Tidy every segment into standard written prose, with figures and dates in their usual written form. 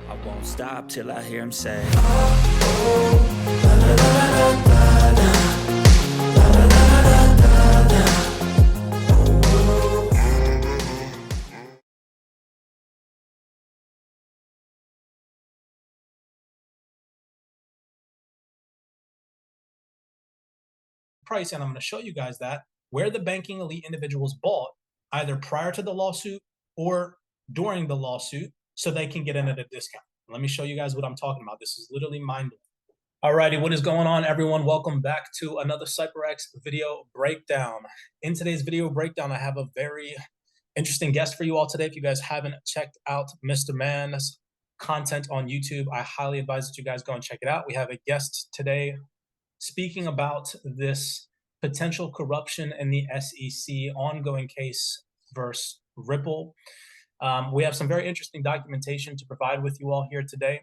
I won't stop till I hear him say, price, and I'm going to show you guys that where the banking elite individuals bought either prior to the lawsuit or during the lawsuit so they can get in at a discount. Let me show you guys what I'm talking about. This is literally mind-blowing. Alrighty, what is going on, everyone? Welcome back to another CYPRX video breakdown. In today's video breakdown, I have a very interesting guest for you all today. If you guys haven't checked out Mr. Man's content on YouTube, I highly advise that you guys go and check it out. We have a guest today speaking about this potential corruption in the SEC ongoing case versus Ripple. We have some very interesting documentation to provide with you all here today.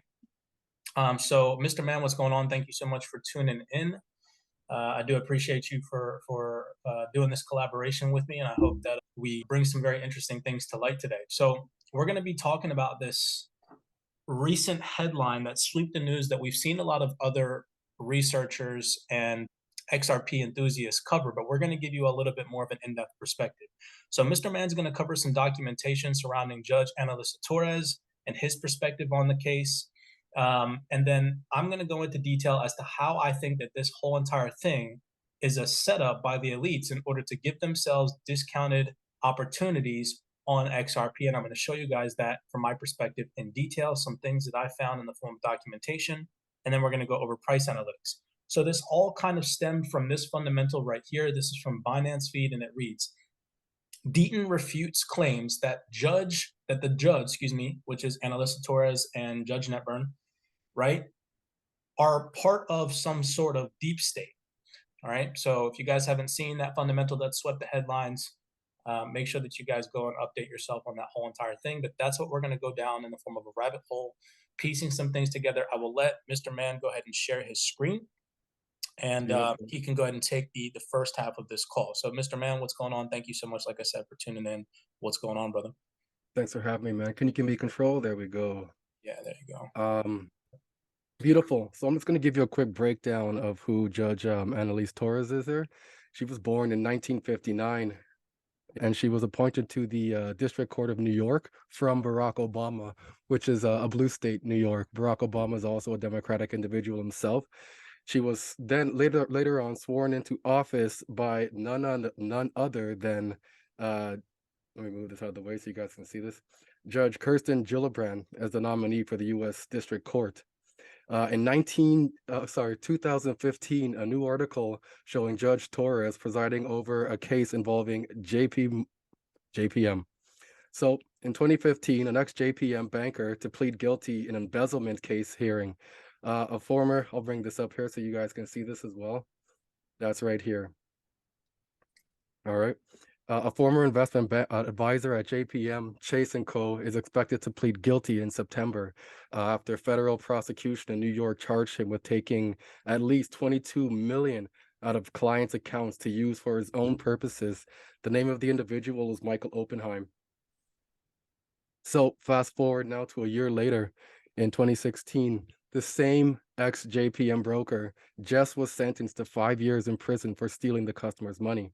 So, Mr. Man, what's going on? Thank you so much for tuning in. I do appreciate you for doing this collaboration with me, and I hope that we bring some very interesting things to light today. So, we're going to be talking about this recent headline that swept the news that we've seen a lot of other researchers and XRP enthusiasts cover, but we're going to give you a little bit more of an in-depth perspective. So Mr. Man's going to cover some documentation surrounding Judge Analista Torres and his perspective on the case. And then I'm going to go into detail as to how I think that this whole entire thing is a setup by the elites in order to give themselves discounted opportunities on XRP. And I'm going to show you guys that from my perspective in detail, some things that I found in the form of documentation, and then we're going to go over price analytics. So this all kind of stemmed from this fundamental right here. This is from Binance Feed, and it reads, Deaton refutes claims that the judge, which is Analista Torres and Judge Netburn, right, are part of some sort of deep state. All right. So if you guys haven't seen that fundamental that swept the headlines, make sure that you guys go and update yourself on that whole entire thing. But that's what we're going to go down in the form of a rabbit hole, piecing some things together. I will let Mr. Man go ahead and share his screen, and he can go ahead and take the first half of this call. So, Mr. Man, what's going on? Thank you so much, like I said, for tuning in. What's going on, brother? Thanks for having me, man. Can you give me control? There we go. Yeah, there you go. Beautiful. So I'm just going to give you a quick breakdown of who Judge Analista Torres is there. She was born in 1959, and she was appointed to the District Court of New York from Barack Obama, which is a blue state, New York. Barack Obama is also a Democratic individual himself. She was then later on sworn into office by none other than let me move this out of the way so you guys can see this. Judge Kirsten Gillibrand as the nominee for the U.S. District Court. In 2015, a new article showing Judge Torres presiding over a case involving JPM. So in 2015, an ex-JPM banker to plead guilty in an embezzlement case hearing. I'll bring this up here so you guys can see this as well. That's right here. All right. A former investment advisor at JPM, Chase & Co., is expected to plead guilty in September after federal prosecution in New York charged him with taking at least $22 million out of clients' accounts to use for his own purposes. The name of the individual is Michael Oppenheim. So fast forward now to a year later, in 2016, the same ex-JPM broker just was sentenced to 5 years in prison for stealing the customer's money.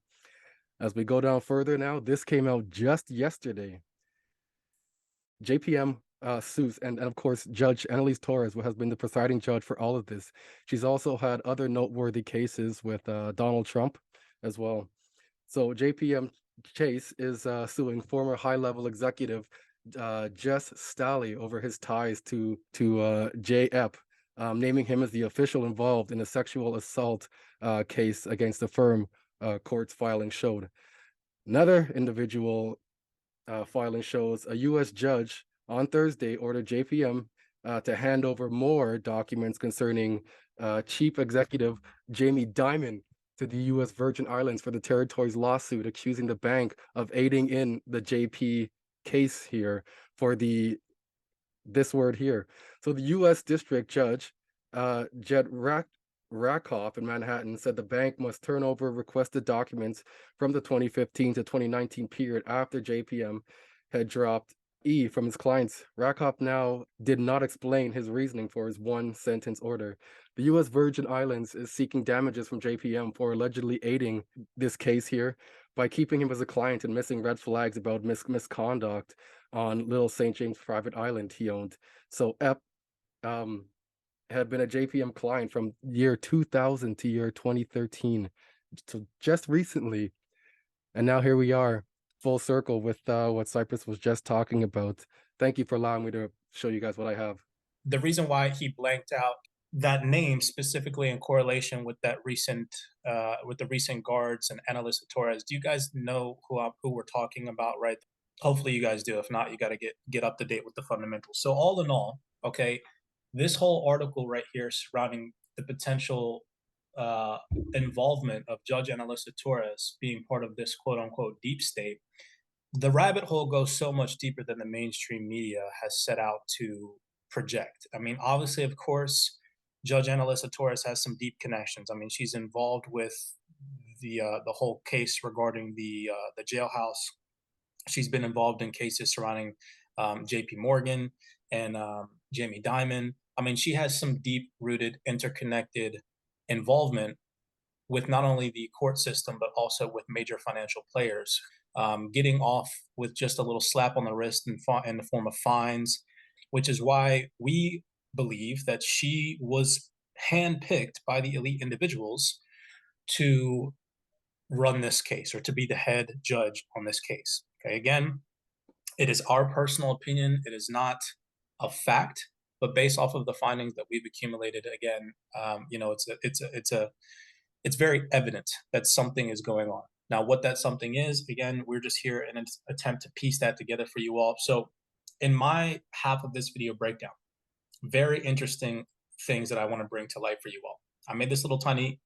As we go down further now, this came out just yesterday. JPM sues, and of course, Judge Analista Torres has been the presiding judge for all of this. She's also had other noteworthy cases with Donald Trump as well. So JPM Chase is suing former high-level executive Jess Staley over his ties to JEP, naming him as the official involved in a sexual assault case against the firm. Court's filing showed. Another individual filing shows a U.S. judge on Thursday ordered JPM to hand over more documents concerning Chief Executive Jamie Dimon to the U.S. Virgin Islands for the territory's lawsuit accusing the bank of aiding in the JP case here for this word here. So the U.S. District Judge Jed Rakoff in Manhattan said the bank must turn over requested documents from the 2015 to 2019 period after JPM had dropped E from his clients. Rakoff now did not explain his reasoning for his one-sentence order. The U.S. Virgin Islands is seeking damages from JPM for allegedly aiding this case here by keeping him as a client and missing red flags about misconduct on Little St. James private island he owned. So Epp had been a JPM client from year 2000 to year 2013. So just recently. And now here we are, full circle with what Cypress was just talking about. Thank you for allowing me to show you guys what I have. The reason why he blanked out that name specifically in correlation with that recent, with the recent guards and analysts of Torres. Do you guys know who we're talking about, right? Hopefully you guys do. If not, you got to get up to date with the fundamentals. So all in all, okay, this whole article right here surrounding the potential involvement of Judge Analista Torres being part of this quote unquote deep state, the rabbit hole goes so much deeper than the mainstream media has set out to project. I mean, obviously, of course, Judge Analista Torres has some deep connections. I mean, she's involved with the whole case regarding the jailhouse. She's been involved in cases surrounding J.P. Morgan and Jamie Dimon. I mean, she has some deep-rooted, interconnected involvement with not only the court system, but also with major financial players, getting off with just a little slap on the wrist in the form of fines, which is why we believe that she was handpicked by the elite individuals to run this case or to be the head judge on this case. Okay, again, it is our personal opinion. It is not a fact, but based off of the findings that we've accumulated, again, you know, it's very evident that something is going on. Now, what that something is, again, we're just here in an attempt to piece that together for you all. So in my half of this video breakdown, very interesting things that I want to bring to light for you all. I made this little tiny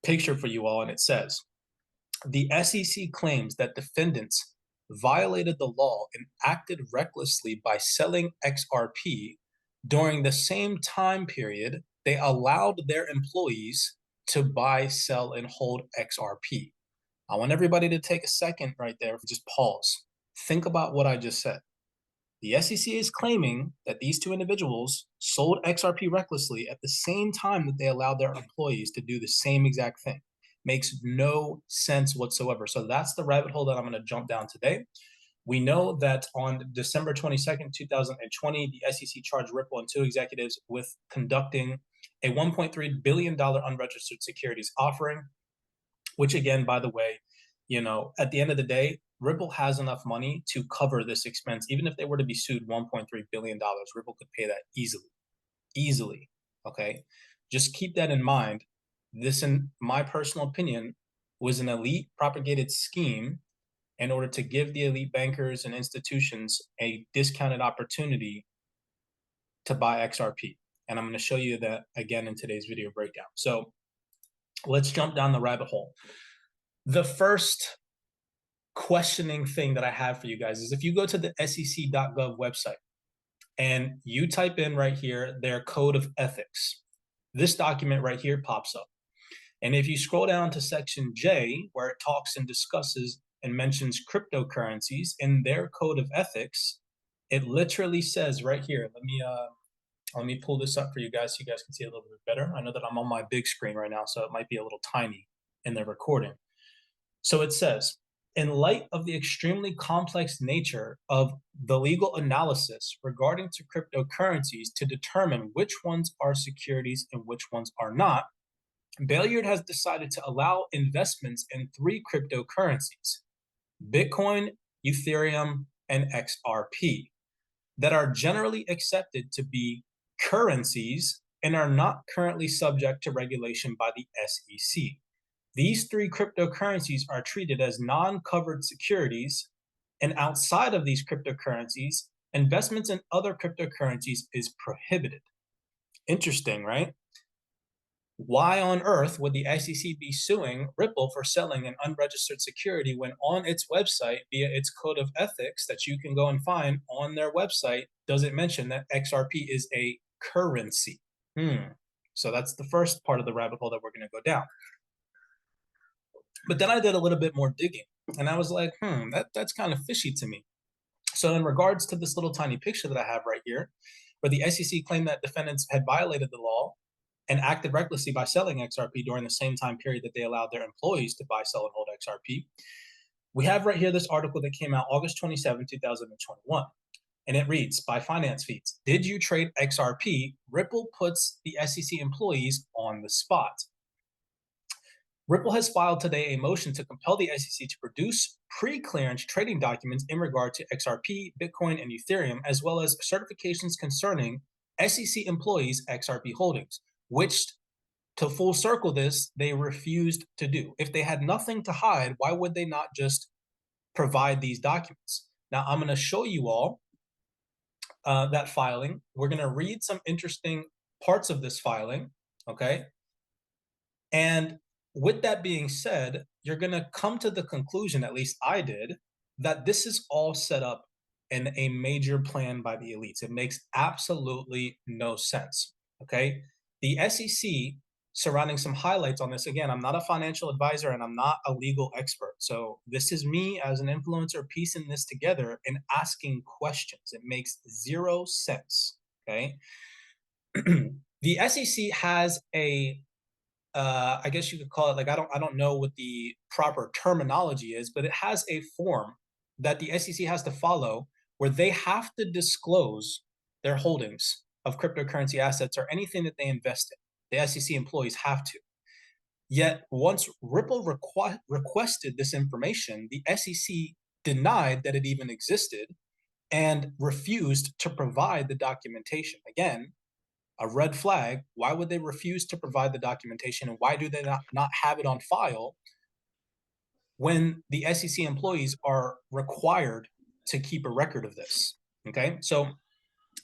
picture for you all, and it says, the SEC claims that defendants violated the law and acted recklessly by selling XRP during the same time period they allowed their employees to buy, sell, and hold XRP. I want everybody to take a second right there, just pause. Think about what I just said. The SEC is claiming that these two individuals sold XRP recklessly at the same time that they allowed their employees to do the same exact thing. Makes no sense whatsoever. So that's the rabbit hole that I'm going to jump down today. We know that on December 22nd, 2020, the SEC charged Ripple and two executives with conducting a $1.3 billion unregistered securities offering, which again, by the way, you know, at the end of the day, Ripple has enough money to cover this expense. Even if they were to be sued $1.3 billion, Ripple could pay that easily, okay? Just keep that in mind. This, in my personal opinion, was an elite propagated scheme in order to give the elite bankers and institutions a discounted opportunity to buy XRP. And I'm going to show you that again in today's video breakdown. So let's jump down the rabbit hole. The first questioning thing that I have for you guys is if you go to the sec.gov website and you type in right here their code of ethics, this document right here pops up. And if you scroll down to section J, where it talks and discusses and mentions cryptocurrencies in their code of ethics, it literally says right here, let me pull this up for you guys so you guys can see it a little bit better. I know that I'm on my big screen right now, so it might be a little tiny in the recording. So it says, in light of the extremely complex nature of the legal analysis regarding to cryptocurrencies to determine which ones are securities and which ones are not, Bayard has decided to allow investments in three cryptocurrencies, Bitcoin, Ethereum, and XRP, that are generally accepted to be currencies and are not currently subject to regulation by the SEC. These three cryptocurrencies are treated as non-covered securities, and outside of these cryptocurrencies, investments in other cryptocurrencies is prohibited. Interesting, right? Why on earth would the SEC be suing Ripple for selling an unregistered security when on its website, via its code of ethics that you can go and find on their website, does it mention that XRP is a currency? So that's the first part of the rabbit hole that we're going to go down. But then I did a little bit more digging, and I was like, that's kind of fishy to me. So in regards to this little tiny picture that I have right here, where the SEC claimed that defendants had violated the law and acted recklessly by selling XRP during the same time period that they allowed their employees to buy, sell, and hold XRP, we have right here this article that came out August 27, 2021. And it reads, by finance feeds, did you trade XRP? Ripple puts the SEC employees on the spot. Ripple has filed today a motion to compel the SEC to produce pre-clearance trading documents in regard to XRP, Bitcoin, and Ethereum, as well as certifications concerning SEC employees' XRP holdings, which, to full circle this, they refused to do. If they had nothing to hide, why would they not just provide these documents? Now, I'm going to show you all that filing. We're going to read some interesting parts of this filing, okay? And with that being said, you're going to come to the conclusion, at least I did, that this is all set up in a major plan by the elites. It makes absolutely no sense, okay? The SEC, surrounding some highlights on this, again, I'm not a financial advisor and I'm not a legal expert. So this is me as an influencer piecing this together and asking questions. It makes zero sense, okay? The SEC has a I guess you could call it, like, I don't know what the proper terminology is, but it has a form that the SEC has to follow where they have to disclose their holdings of cryptocurrency assets or anything that they invest in. The SEC employees have to. Yet once Ripple requested this information, the SEC denied that it even existed and refused to provide the documentation. Again, a red flag. Why would they refuse to provide the documentation, and why do they not have it on file when the SEC employees are required to keep a record of this? Okay, so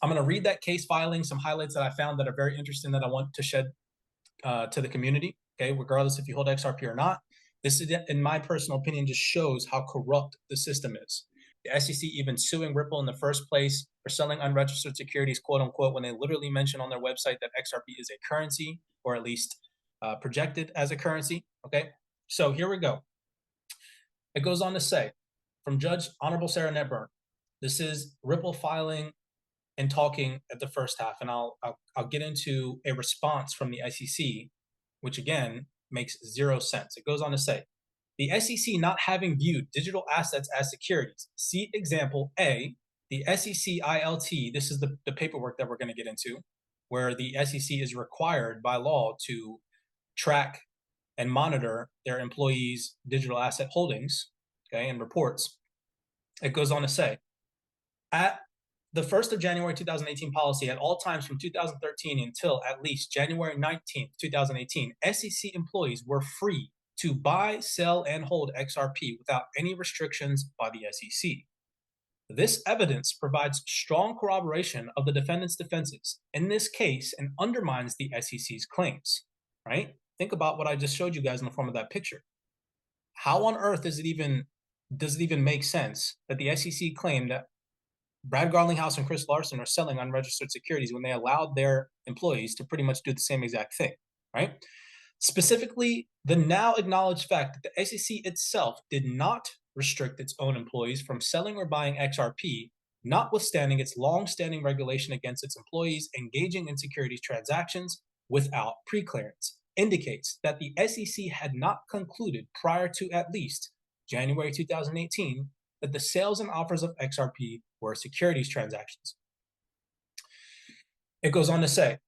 I'm going to read that case filing, some highlights that I found that are very interesting that I want to shed to the community, okay, regardless if you hold XRP or not. This, in my personal opinion, just shows how corrupt the system is. The SEC even suing Ripple in the first place for selling unregistered securities, quote unquote, when they literally mention on their website that XRP is a currency, or at least projected as a currency. Okay, so here we go. It goes on to say, from Judge Honorable Sarah Netburn, this is Ripple filing and talking at the first half, and I'll get into a response from the SEC, which again makes zero sense. It goes on to say, the SEC not having viewed digital assets as securities. See example A, the SEC ILT. This is the paperwork that we're going to get into, where the SEC is required by law to track and monitor their employees' digital asset holdings, okay, and reports. It goes on to say, at the 1st of January 2018 policy, at all times from 2013 until at least January 19th, 2018, SEC employees were free to buy, sell, and hold XRP without any restrictions by the SEC. This evidence provides strong corroboration of the defendant's defenses in this case and undermines the SEC's claims, right? Think about what I just showed you guys in the form of that picture. How on earth does it even make sense that the SEC claimed that Brad Garlinghouse and Chris Larson are selling unregistered securities when they allowed their employees to pretty much do the same exact thing, right? Specifically, the now acknowledged fact that the SEC itself did not restrict its own employees from selling or buying XRP, notwithstanding its long-standing regulation against its employees engaging in securities transactions without pre-clearance, indicates that the SEC had not concluded prior to at least January 2018 that the sales and offers of XRP were securities transactions. It goes on to say,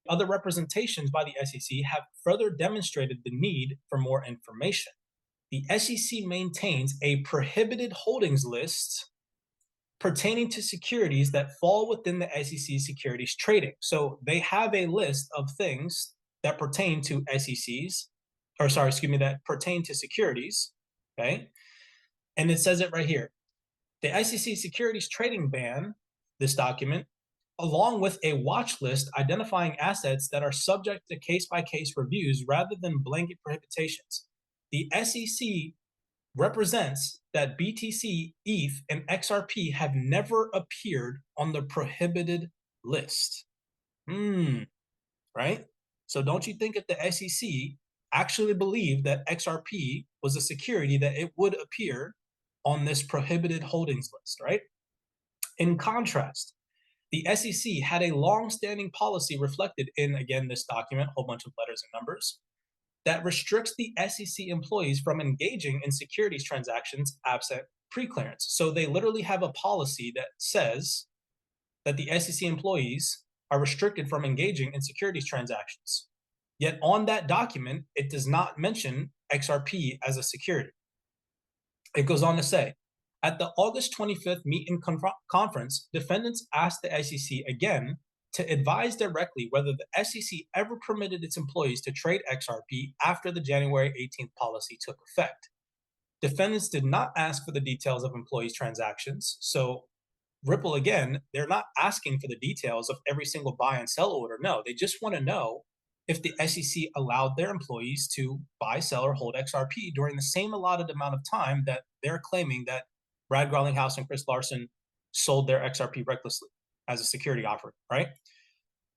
other representations by the SEC have further demonstrated the need for more information. The SEC maintains a prohibited holdings list pertaining to securities that fall within the SEC securities trading. So they have a list of things that pertain to that pertain to securities, okay? And it says it right here. The SEC securities trading ban, this document, along with a watch list identifying assets that are subject to case-by-case reviews rather than blanket prohibitions. The SEC represents that BTC, ETH, and XRP have never appeared on the prohibited list. Right? So don't you think if the SEC actually believed that XRP was a security that it would appear on this prohibited holdings list, right? In contrast, the SEC had a long-standing policy reflected in, again, this document, a whole bunch of letters and numbers, that restricts the SEC employees from engaging in securities transactions absent pre-clearance. So they literally have a policy that says that the SEC employees are restricted from engaging in securities transactions. Yet on that document, it does not mention XRP as a security. It goes on to say, at the August 25th meet and conference, defendants asked the SEC again to advise directly whether the SEC ever permitted its employees to trade XRP after the January 18th policy took effect. Defendants did not ask for the details of employees' transactions. So Ripple, again, they're not asking for the details of every single buy and sell order. No, they just want to know if the SEC allowed their employees to buy, sell, or hold XRP during the same allotted amount of time that they're claiming that Brad Garlinghouse and Chris Larson sold their XRP recklessly as a security offering, right?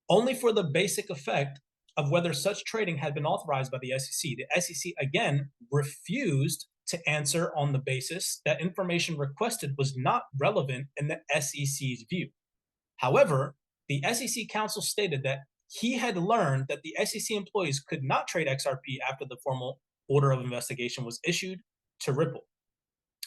Only for the basic effect of whether such trading had been authorized by the SEC. The SEC, again, refused to answer on the basis that information requested was not relevant in the SEC's view. However, the SEC counsel stated that he had learned that the SEC employees could not trade XRP after the formal order of investigation was issued to Ripple,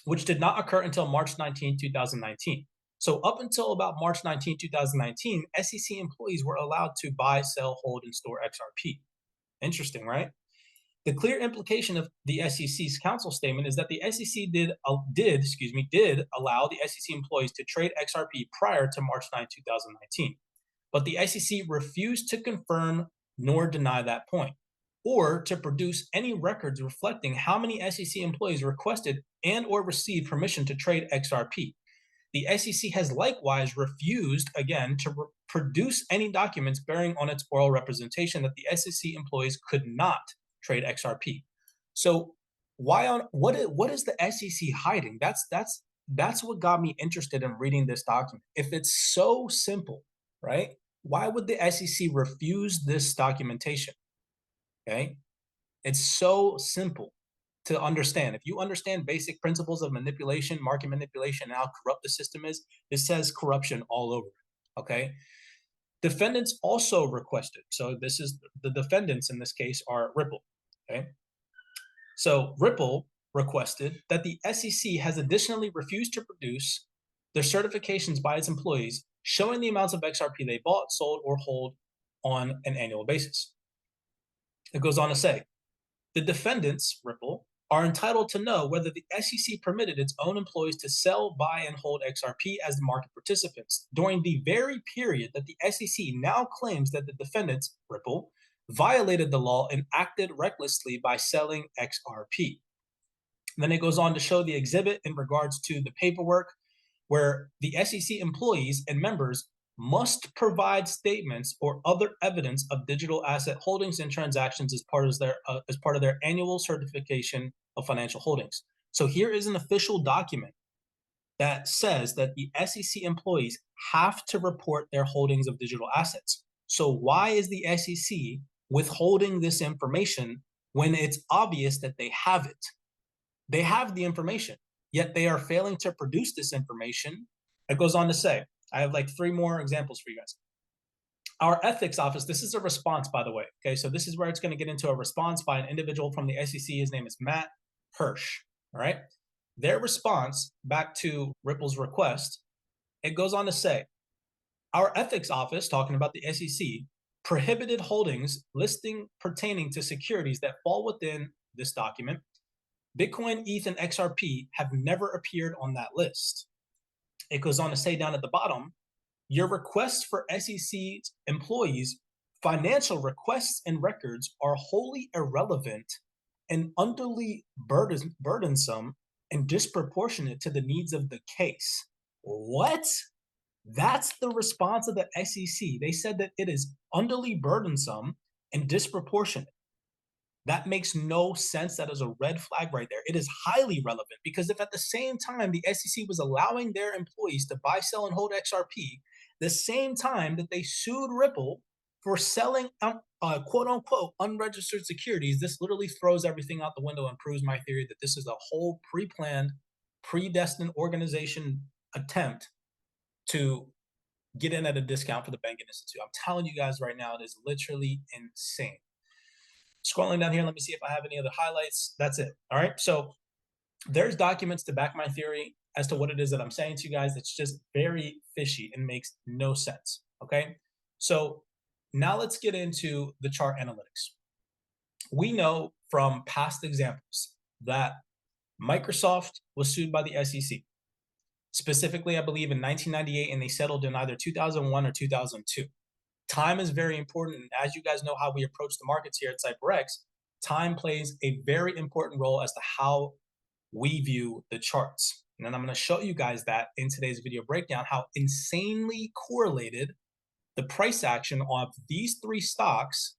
which did not occur until March 19, 2019. So up until about March 19, 2019, SEC employees were allowed to buy, sell, hold, and store XRP. Interesting, right? The clear implication of the SEC's counsel statement is that the SEC did allow the SEC employees to trade XRP prior to March 9, 2019. But the SEC refused to confirm nor deny that point, or to produce any records reflecting how many SEC employees requested and or received permission to trade XRP. The SEC has likewise refused, again, to produce any documents bearing on its oral representation that the SEC employees could not trade XRP. So what is the SEC hiding? That's what got me interested in reading this document. If it's so simple, right? Why would the SEC refuse this documentation? Okay, it's so simple to understand. If you understand basic principles of manipulation, market manipulation, and how corrupt the system is, it says corruption all over it. Okay. Defendants also requested, so this is the defendants in this case are Ripple. Okay. So Ripple requested that the SEC has additionally refused to produce their certifications by its employees showing the amounts of XRP they bought, sold, or hold on an annual basis. It goes on to say, the defendants, Ripple, are entitled to know whether the SEC permitted its own employees to sell, buy, and hold XRP as the market participants during the very period that the SEC now claims that the defendants, Ripple, violated the law and acted recklessly by selling XRP. And then it goes on to show the exhibit in regards to the paperwork where the SEC employees and members must provide statements or other evidence of digital asset holdings and transactions as part of their annual certification of financial holdings. So here is an official document that says that the SEC employees have to report their holdings of digital assets. So why is the SEC withholding this information when it's obvious that they have it? They have the information, yet they are failing to produce this information. It goes on to say, I have like 3 more examples for you guys. Our ethics office, this is a response, by the way. Okay, so this is where it's going to get into a response by an individual from the SEC. His name is Matt Hirsch. All right. Their response back to Ripple's request, it goes on to say, our ethics office, talking about the SEC, prohibited holdings listing pertaining to securities that fall within this document. Bitcoin, ETH, and XRP have never appeared on that list. It goes on to say down at the bottom, your requests for SEC employees' financial requests and records are wholly irrelevant and unduly burdensome and disproportionate to the needs of the case. What? That's the response of the SEC. They said that it is unduly burdensome and disproportionate. That makes no sense. That is a red flag right there. It is highly relevant because if at the same time the SEC was allowing their employees to buy, sell, and hold XRP, the same time that they sued Ripple for selling quote unquote unregistered securities, this literally throws everything out the window and proves my theory that this is a whole pre-planned, predestined organization attempt to get in at a discount for the banking institute. I'm telling you guys right now, it is literally insane. Scrolling down here, let me see if I have any other highlights. That's it. All right. So there's documents to back my theory as to what it is that I'm saying to you guys. It's just very fishy and makes no sense. Okay. So now let's get into the chart analytics. We know from past examples that Microsoft was sued by the SEC. Specifically, I believe in 1998, and they settled in either 2001 or 2002. Time is very important. And as you guys know how we approach the markets here at CYPRX, time plays a very important role as to how we view the charts. And then I'm going to show you guys that in today's video breakdown, how insanely correlated the price action of these three stocks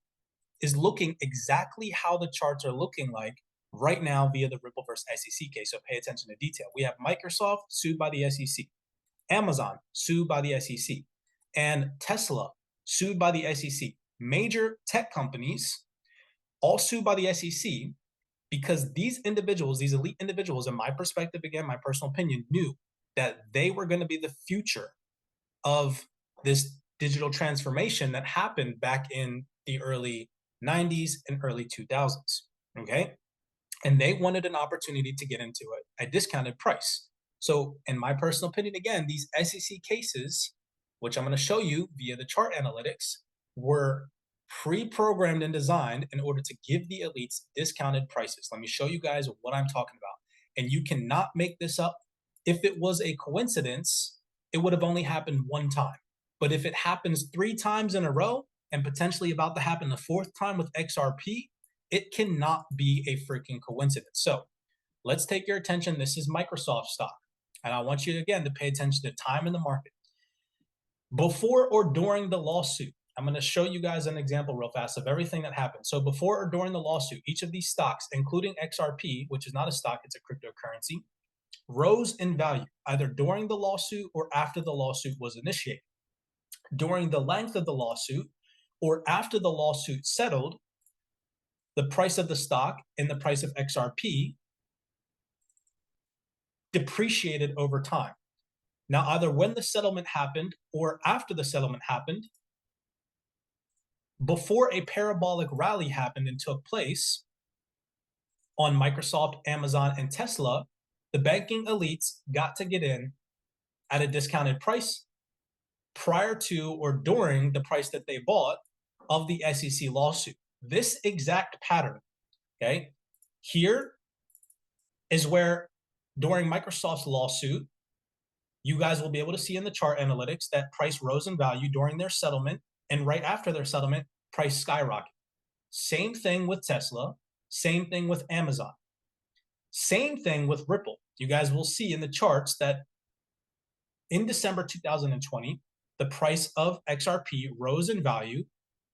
is looking exactly how the charts are looking like right now via the Ripple versus SEC case. So pay attention to detail. We have Microsoft sued by the SEC, Amazon sued by the SEC, and Tesla sued by the SEC. Major tech companies all sued by the SEC because these individuals, these elite individuals, in my perspective, again, my personal opinion, knew that they were going to be the future of this digital transformation that happened back in the early 90s and early 2000s. Okay. And they wanted an opportunity to get into a discounted price. So in my personal opinion, again, these SEC cases, which I'm going to show you via the chart analytics, were pre-programmed and designed in order to give the elites discounted prices. Let me show you guys what I'm talking about. And you cannot make this up. If it was a coincidence, it would have only happened one time. But if it happens 3 times in a row and potentially about to happen the 4th time with XRP, it cannot be a freaking coincidence. So let's take your attention. This is Microsoft stock. And I want you, again, to pay attention to time in the market. Before or during the lawsuit, I'm going to show you guys an example real fast of everything that happened. So before or during the lawsuit, each of these stocks, including XRP, which is not a stock, it's a cryptocurrency, rose in value either during the lawsuit or after the lawsuit was initiated. During the length of the lawsuit or after the lawsuit settled, the price of the stock and the price of XRP depreciated over time. Now, either when the settlement happened or after the settlement happened, before a parabolic rally happened and took place on Microsoft, Amazon, and Tesla, the banking elites got to get in at a discounted price prior to or during the price that they bought of the SEC lawsuit. This exact pattern, okay, here is where during Microsoft's lawsuit, you guys will be able to see in the chart analytics that price rose in value during their settlement, and right after their settlement, price skyrocketed. Same thing with Tesla, same thing with Amazon, same thing with Ripple. You guys will see in the charts that in December 2020, the price of XRP rose in value.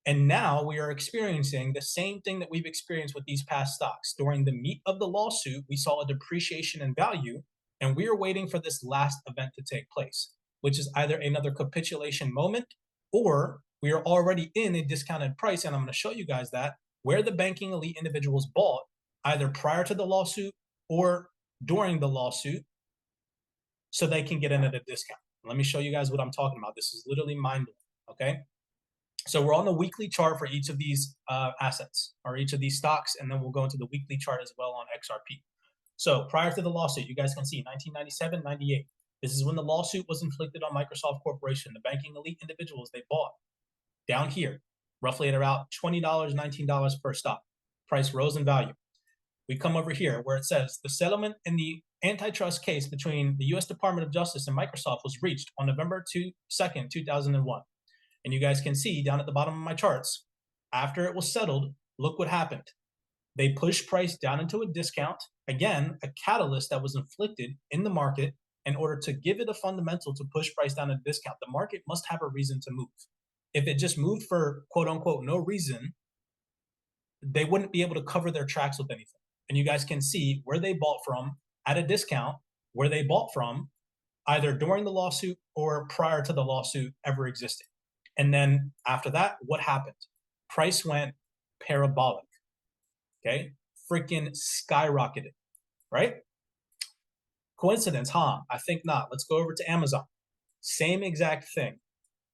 And now we are experiencing the same thing that we've experienced with these past stocks. During the meat of the lawsuit, we saw a depreciation in value, and we are waiting for this last event to take place, which is either another capitulation moment or we are already in a discounted price. And I'm going to show you guys that where the banking elite individuals bought either prior to the lawsuit or during the lawsuit so they can get in at a discount. Let me show you guys what I'm talking about. This is literally mind-blowing, okay? So we're on the weekly chart for each of these assets or each of these stocks, and then we'll go into the weekly chart as well on XRP. So prior to the lawsuit, you guys can see 1997, 98. This is when the lawsuit was inflicted on Microsoft Corporation. The banking elite individuals, they bought down here, roughly at about $20, $19 per stock. Price rose in value. We come over here where it says the settlement in the antitrust case between the U.S. Department of Justice and Microsoft was reached on November 2nd, 2001. And you guys can see down at the bottom of my charts, after it was settled, look what happened. They pushed price down into a discount. Again, a catalyst that was inflicted in the market in order to give it a fundamental to push price down a discount. The market must have a reason to move. If it just moved for quote unquote no reason, they wouldn't be able to cover their tracks with anything. And you guys can see where they bought from at a discount, where they bought from either during the lawsuit or prior to the lawsuit ever existing. And then after that, what happened? Price went parabolic, okay? Freaking skyrocketed, right? Coincidence, huh? I think not. Let's go over to Amazon. Same exact thing.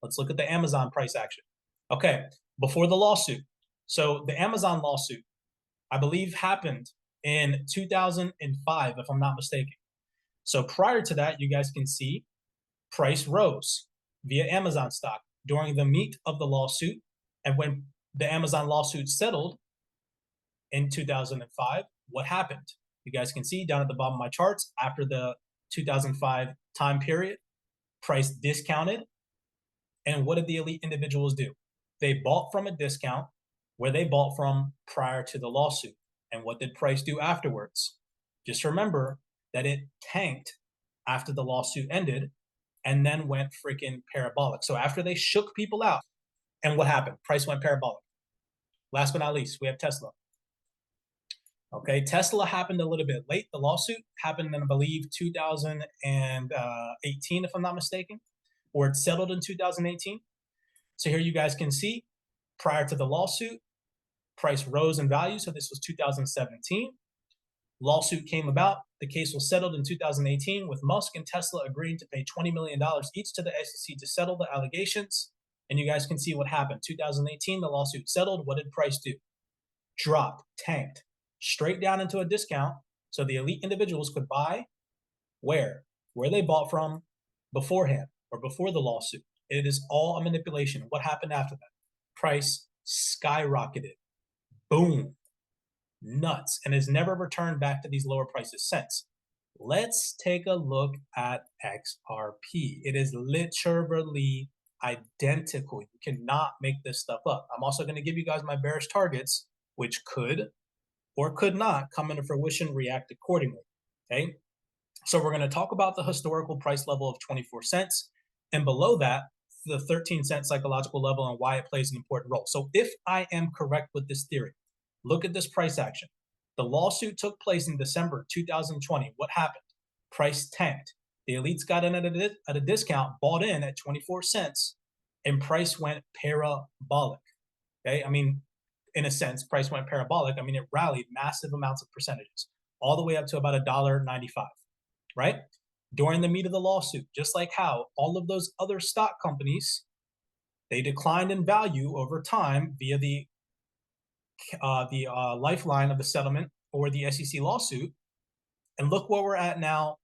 Let's look at the Amazon price action. Okay, before the lawsuit. So the Amazon lawsuit, I believe, happened in 2005, if I'm not mistaken. So prior to that, you guys can see price rose via Amazon stock during the meat of the lawsuit. And when the Amazon lawsuit settled in 2005, what happened? You guys can see down at the bottom of my charts, after the 2005 time period, price discounted. And what did the elite individuals do? They bought from a discount where they bought from prior to the lawsuit. And what did price do afterwards? Just remember that it tanked after the lawsuit ended and then went freaking parabolic. So after they shook people out, and what happened? Price went parabolic. Last but not least, we have Tesla. Okay, Tesla happened a little bit late. The lawsuit happened in, I believe, 2018, if I'm not mistaken, or it settled in 2018. So here you guys can see, prior to the lawsuit, price rose in value. So this was 2017. Lawsuit came about. The case was settled in 2018 with Musk and Tesla agreeing to pay $20 million each to the SEC to settle the allegations. And you guys can see what happened. 2018, the lawsuit settled. What did price do? Dropped, tanked, straight down into a discount. So the elite individuals could buy where they bought from beforehand or before the lawsuit. It is all a manipulation. What happened after that? Price skyrocketed. Boom. Nuts. And has never returned back to these lower prices since. Let's take a look at XRP. It is literally identical. You cannot make this stuff up. I'm also going to give you guys my bearish targets, which could or could not come into fruition, react accordingly. Okay. So we're going to talk about the historical price level of 24 cents. And below that, the 13-cent psychological level and why it plays an important role. So if I am correct with this theory, look at this price action. The lawsuit took place in December 2020. What happened? Price tanked. The elites got in at a discount, bought in at 24 cents, and price went parabolic. Okay, I mean, in a sense, price went parabolic. I mean, it rallied massive amounts of percentages, all the way up to about $1.95, right? During the meat of the lawsuit, just like how all of those other stock companies, they declined in value over time via the lifeline of the settlement or the SEC lawsuit. And look where we're at now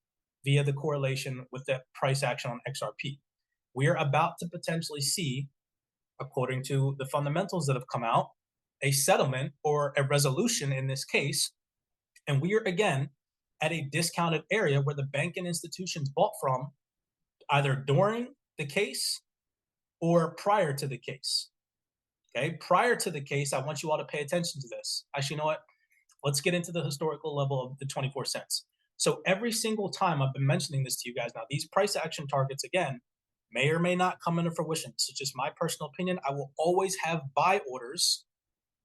via the correlation with the price action on XRP. We are about to potentially see, according to the fundamentals that have come out, a settlement or a resolution in this case. And we are again at a discounted area where the banking institutions bought from either during the case or prior to the case. Okay, prior to the case, I want you all to pay attention to this. Actually, you know what? Let's get into the historical level of the 24 cents. So every single time I've been mentioning this to you guys now, these price action targets, again, may or may not come into fruition. This is just my personal opinion. I will always have buy orders,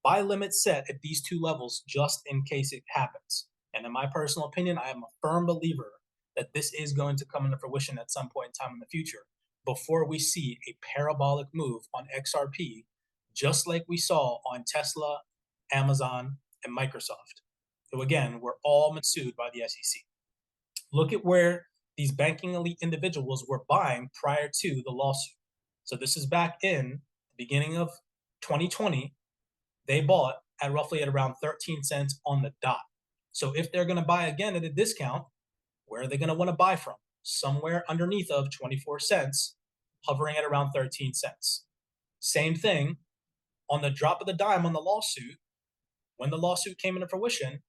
buy limits set at these two levels just in case it happens. And in my personal opinion, I am a firm believer that this is going to come into fruition at some point in time in the future before we see a parabolic move on XRP, just like we saw on Tesla, Amazon, and Microsoft. So again, we're all sued by the SEC. Look at where these banking elite individuals were buying prior to the lawsuit. So this is back in the beginning of 2020. They bought at roughly at around 13 cents on the dot. So if they're going to buy again at a discount, where are they going to want to buy from? Somewhere underneath of 24 cents, hovering at around 13 cents. Same thing on the drop of the dime on the lawsuit. When the lawsuit came into fruition,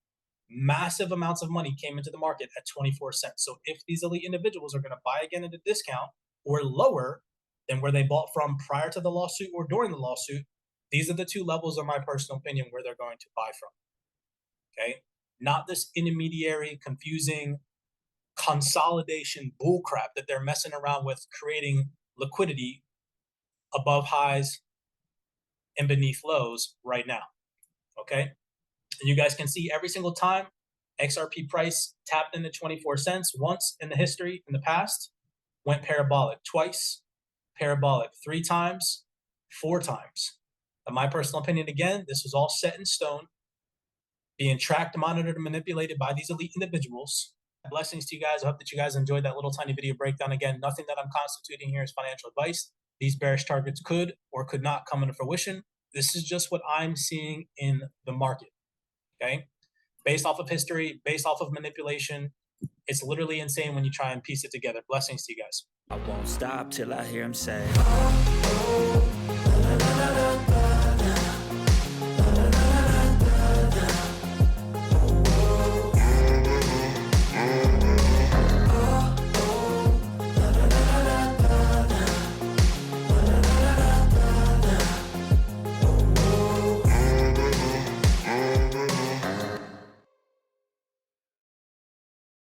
massive amounts of money came into the market at 24 cents. So if these elite individuals are going to buy again at a discount or lower than where they bought from prior to the lawsuit or during the lawsuit, these are the two levels, in my personal opinion, where they're going to buy from. Okay? Not this intermediary, confusing consolidation bullcrap that they're messing around with, creating liquidity above highs and beneath lows right now. Okay? And you guys can see every single time XRP price tapped into 24 cents once in the history, in the past, went parabolic twice, parabolic 3 times, 4 times. In my personal opinion, again, this was all set in stone, being tracked, monitored, and manipulated by these elite individuals Blessings to you guys. I hope that you guys enjoyed that little tiny video breakdown. Again, nothing that I'm constituting here is financial advice. These bearish targets could or could not come into fruition. This is just what I'm seeing in the market, okay? Based off of history, based off of manipulation. It's literally insane when you try and piece it together. Blessings to you guys. I won't stop till I hear him say